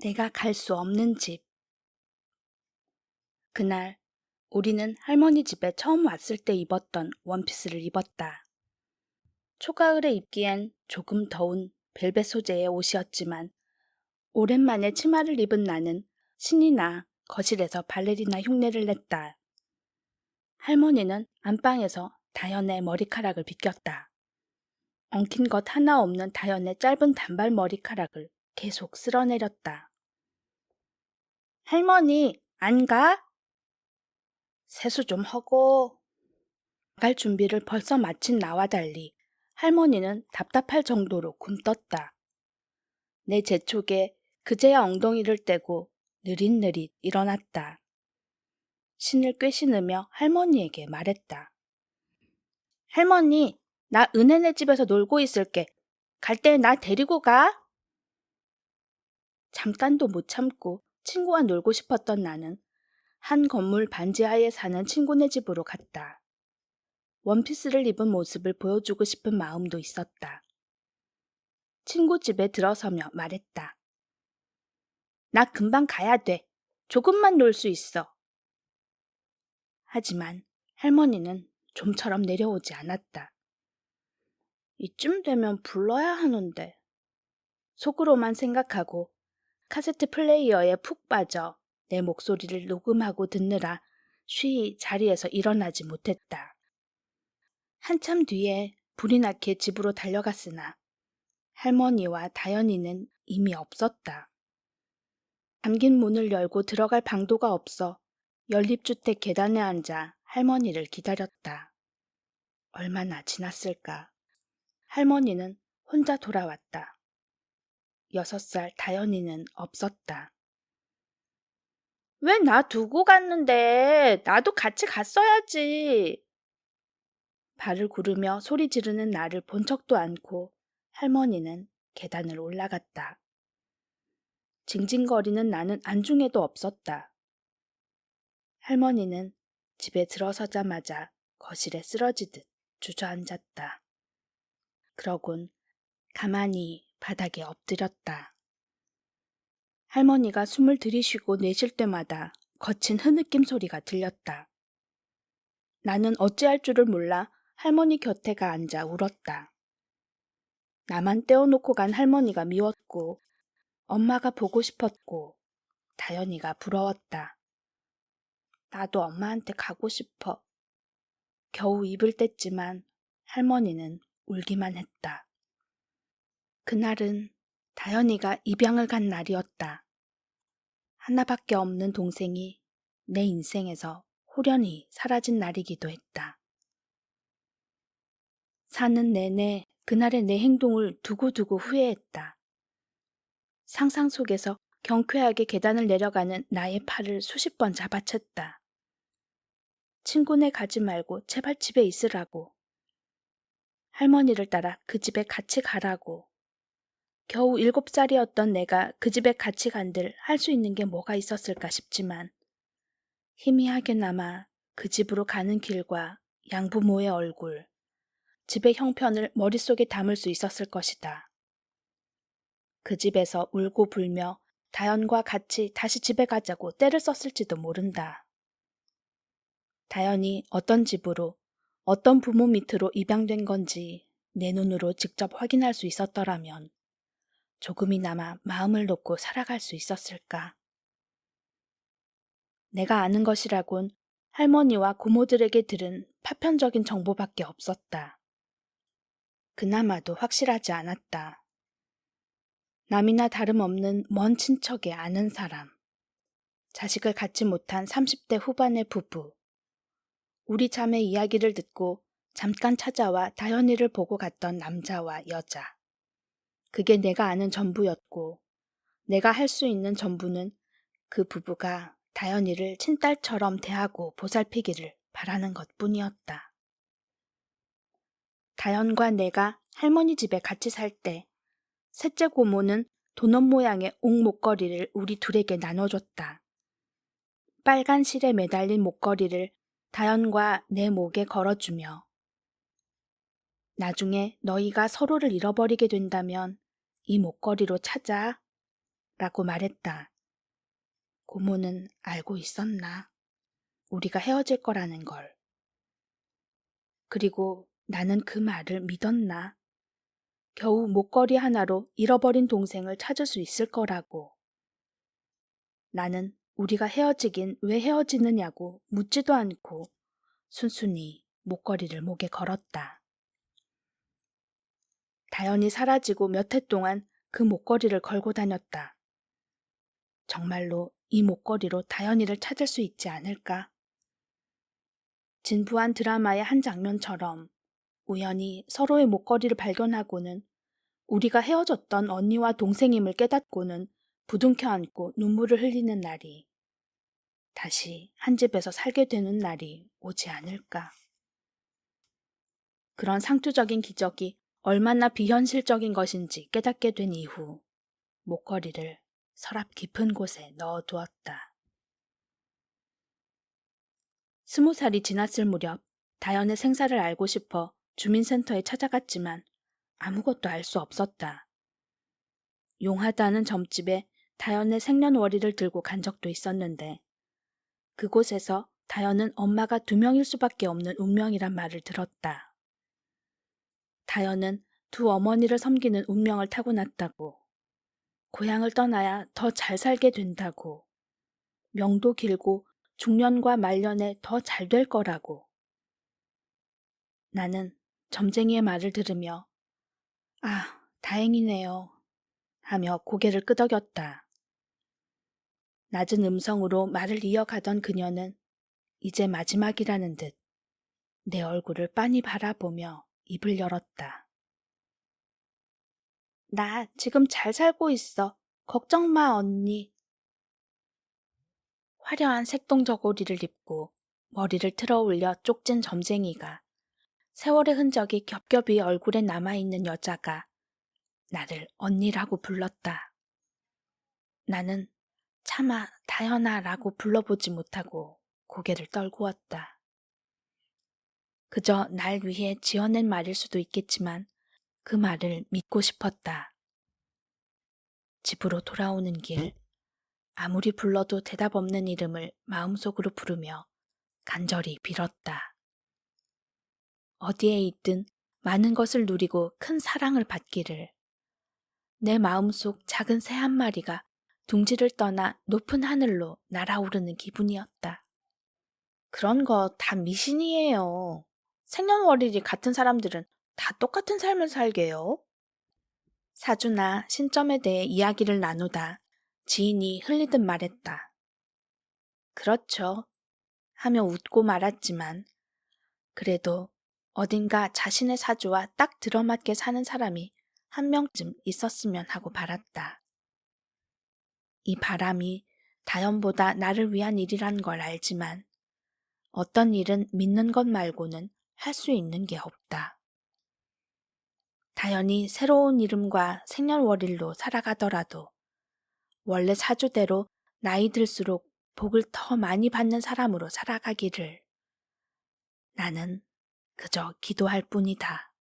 내가 갈 수 없는 집. 그날 우리는 할머니 집에 처음 왔을 때 입었던 원피스를 입었다. 초가을에 입기엔 조금 더운 벨벳 소재의 옷이었지만 오랜만에 치마를 입은 나는 신이 나 거실에서 발레리나 흉내를 냈다. 할머니는 안방에서 다현의 머리카락을 빗겼다. 엉킨 것 하나 없는 다현의 짧은 단발 머리카락을 계속 쓸어내렸다. 할머니, 안 가? 세수 좀 하고. 나갈 준비를 벌써 마친 나와 달리 할머니는 답답할 정도로 굼떴다. 내 재촉에 그제야 엉덩이를 떼고 느릿느릿 일어났다. 신을 꿰신으며 할머니에게 말했다. 할머니, 나 은혜네 집에서 놀고 있을게. 갈 때 나 데리고 가? 잠깐도 못 참고 친구와 놀고 싶었던 나는 한 건물 반지하에 사는 친구네 집으로 갔다. 원피스를 입은 모습을 보여주고 싶은 마음도 있었다. 친구 집에 들어서며 말했다. 나 금방 가야 돼. 조금만 놀 수 있어. 하지만 할머니는 좀처럼 내려오지 않았다. 이쯤 되면 불러야 하는데. 속으로만 생각하고 카세트 플레이어에 푹 빠져 내 목소리를 녹음하고 듣느라 쉬이 자리에서 일어나지 못했다. 한참 뒤에 불이 나게 집으로 달려갔으나 할머니와 다현이는 이미 없었다. 잠긴 문을 열고 들어갈 방도가 없어 연립주택 계단에 앉아 할머니를 기다렸다. 얼마나 지났을까. 할머니는 혼자 돌아왔다. 6살 다현이는 없었다. 왜 나 두고 갔는데? 나도 같이 갔어야지. 발을 구르며 소리 지르는 나를 본 척도 않고 할머니는 계단을 올라갔다. 징징거리는 나는 안중에도 없었다. 할머니는 집에 들어서자마자 거실에 쓰러지듯 주저앉았다. 그러곤 가만히 바닥에 엎드렸다. 할머니가 숨을 들이쉬고 내쉴 때마다 거친 흐느낌 소리가 들렸다. 나는 어찌할 줄을 몰라 할머니 곁에 가 앉아 울었다. 나만 떼어놓고 간 할머니가 미웠고 엄마가 보고 싶었고 다현이가 부러웠다. 나도 엄마한테 가고 싶어. 겨우 입을 뗐지만 할머니는 울기만 했다. 그날은 다현이가 입양을 간 날이었다. 하나밖에 없는 동생이 내 인생에서 호련히 사라진 날이기도 했다. 사는 내내 그날의 내 행동을 두고두고 후회했다. 상상 속에서 경쾌하게 계단을 내려가는 나의 팔을 수십 번 잡아챘다. 친구네 가지 말고 제발 집에 있으라고. 할머니를 따라 그 집에 같이 가라고. 겨우 7살이었던 내가 그 집에 같이 간들 할 수 있는 게 뭐가 있었을까 싶지만 희미하게나마 그 집으로 가는 길과 양부모의 얼굴, 집의 형편을 머릿속에 담을 수 있었을 것이다. 그 집에서 울고 불며 다현과 같이 다시 집에 가자고 떼를 썼을지도 모른다. 다현이 어떤 집으로, 어떤 부모 밑으로 입양된 건지 내 눈으로 직접 확인할 수 있었더라면 조금이나마 마음을 놓고 살아갈 수 있었을까. 내가 아는 것이라곤 할머니와 고모들에게 들은 파편적인 정보밖에 없었다. 그나마도 확실하지 않았다. 남이나 다름없는 먼 친척의 아는 사람, 자식을 갖지 못한 30대 후반의 부부, 우리 자매 이야기를 듣고 잠깐 찾아와 다현이를 보고 갔던 남자와 여자. 그게 내가 아는 전부였고 내가 할 수 있는 전부는 그 부부가 다현이를 친딸처럼 대하고 보살피기를 바라는 것뿐이었다. 다현과 내가 할머니 집에 같이 살 때 셋째 고모는 도넛 모양의 옥 목걸이를 우리 둘에게 나눠줬다. 빨간 실에 매달린 목걸이를 다현과 내 목에 걸어주며 나중에 너희가 서로를 잃어버리게 된다면 이 목걸이로 찾아 라고 말했다. 고모는 알고 있었나? 우리가 헤어질 거라는 걸. 그리고 나는 그 말을 믿었나? 겨우 목걸이 하나로 잃어버린 동생을 찾을 수 있을 거라고. 나는 우리가 헤어지긴 왜 헤어지느냐고 묻지도 않고 순순히 목걸이를 목에 걸었다. 다연이 사라지고 몇 해 동안 그 목걸이를 걸고 다녔다. 정말로 이 목걸이로 다연이를 찾을 수 있지 않을까? 진부한 드라마의 한 장면처럼 우연히 서로의 목걸이를 발견하고는 우리가 헤어졌던 언니와 동생임을 깨닫고는 부둥켜 안고 눈물을 흘리는 날이 다시 한 집에서 살게 되는 날이 오지 않을까. 그런 상투적인 기적이 얼마나 비현실적인 것인지 깨닫게 된 이후 목걸이를 서랍 깊은 곳에 넣어두었다. 20살이 지났을 무렵 다연의 생사를 알고 싶어 주민센터에 찾아갔지만 아무것도 알 수 없었다. 용하다는 점집에 다연의 생년월일을 들고 간 적도 있었는데 그곳에서 다연은 엄마가 2명일 수밖에 없는 운명이란 말을 들었다. 다연은 두 어머니를 섬기는 운명을 타고났다고. 고향을 떠나야 더 잘 살게 된다고. 명도 길고 중년과 말년에 더 잘 될 거라고. 나는 점쟁이의 말을 들으며 아, 다행이네요 하며 고개를 끄덕였다. 낮은 음성으로 말을 이어가던 그녀는 이제 마지막이라는 듯 내 얼굴을 빤히 바라보며 입을 열었다. 나 지금 잘 살고 있어. 걱정 마, 언니. 화려한 색동 저고리를 입고 머리를 틀어 올려 쪽진 점쟁이가 세월의 흔적이 겹겹이 얼굴에 남아있는 여자가 나를 언니라고 불렀다. 나는 차마 다현아라고 불러보지 못하고 고개를 떨구었다. 그저 날 위해 지어낸 말일 수도 있겠지만 그 말을 믿고 싶었다. 집으로 돌아오는 길, 아무리 불러도 대답 없는 이름을 마음속으로 부르며 간절히 빌었다. 어디에 있든 많은 것을 누리고 큰 사랑을 받기를. 내 마음속 작은 새 한 마리가 둥지를 떠나 높은 하늘로 날아오르는 기분이었다. 그런 거 다 미신이에요. 생년월일이 같은 사람들은 다 똑같은 삶을 살게요. 사주나 신점에 대해 이야기를 나누다 지인이 흘리듯 말했다. 그렇죠. 하며 웃고 말았지만 그래도 어딘가 자신의 사주와 딱 들어맞게 사는 사람이 한 명쯤 있었으면 하고 바랐다. 이 바람이 다연보다 나를 위한 일이란 걸 알지만 어떤 일은 믿는 것 말고는 할 수 있는 게 없다. 다연이 새로운 이름과 생년월일로 살아가더라도 원래 사주대로 나이 들수록 복을 더 많이 받는 사람으로 살아가기를 나는 그저 기도할 뿐이다.